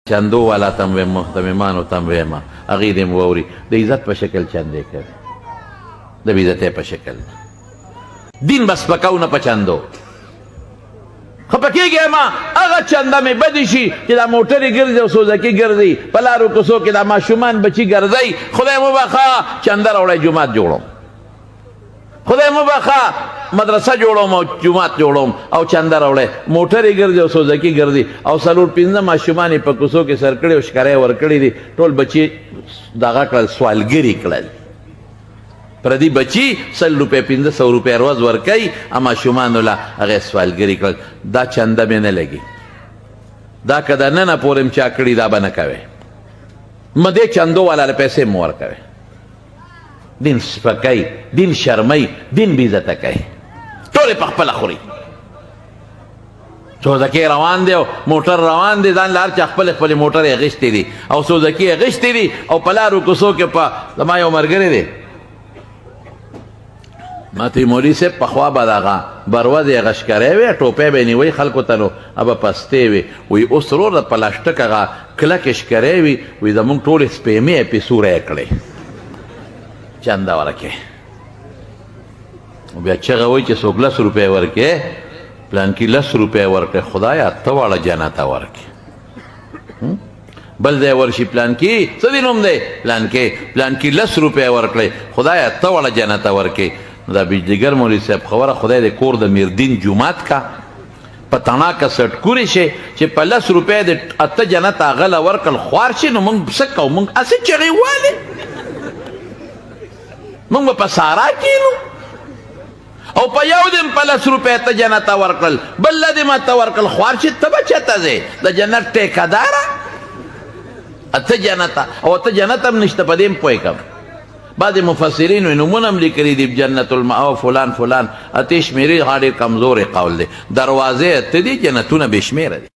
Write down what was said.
چندو والا تم ویم محتممانو تم ویم هغې دې م واوري د عزت په شکل چندې کوي د بې عزتۍ په شکل دین بس پکو نه په چندو خفه کېږي ما هغه چنده مې بدې شي چې دا موټرې ګرځي او سوزکي ګرځي په لارو کوڅو کې دا ماشومان بچي ګرځئ خدای مو بخښه چنده راوړی جومات جوړوم خدای مو بخښه مدرسه جوړوم او جومات جوړوم او چنده راوړی موټرې ګرځي او سوزکي ګرځي او څلور پنځه ماشومان یې په کوڅو کې سر کړي او ښکاری یې ورکړي دي ټول بچي دغه کړل سوالګري کړل پردي بچي 100 روپۍ 1500 روپۍ روز ورکوي ماشومانو له هغې سوالګري کړل دا چنده مې نه لګي دا که د ننه پورې م چا کړي دا به نه کوې م دې چندو والا له پیسې م ورکوې دین سپکوي دین شرموي دین بې عزته کوي ټولې په خپله خوري سوزکي روان دی او موټر روان دی ځان له هر چا خپلې خپلې موټرې اخیستې دي او سوزکي اخیستې دي او په لارو کوڅو کې په زما یو ملګری دی ما ته مولوي صاحب پخوا به دغه بروز یې هغه ښکاری وی ټوپۍ به یې نیوی خلکو ته نو هغه پستې وي وی اوس ورور د پلاسټک هغه کلکې ښکاری وي وی زمونږ ټولې سپېمې یې پې سوری یې کړې چنده ورکې بیا چغه وایي چې څوک 10 روپۍ ورکې پلانکي 10 روپۍ ورکړې خدایه ته واړه جنته ورکې بل ځای ورشي پلانکي څه دې نوم دی پلانکي 10 روپۍ ورکړې خدایه ته واړه جنته ورکې دا بجلیګر مولوي صاحب خبره خدای دې کور د میردین جومات کا په تڼاکه سټکورې شي چې په 10 روپۍ د 8 جنت هغه له ورکړل خوار شي نو موږ څه کوو موږ هسې چغې والې موږ به په سارا کینو او په یو دم په 10 روپۍ ته جنت ورکړل بل له دې ماته ورکړل خوار شي ته به چېرته ځې د جنت ټیکهداره 8 جنت او 8 جنت هم نشته په دې هم پوه کړم بعض مفسرین نمونه هم لیکلي دي جنت المأوا فلان فلان اتې شمېرې ډېر کمزورې قول دی دروازې اته دي جنتونه بې شمېره دي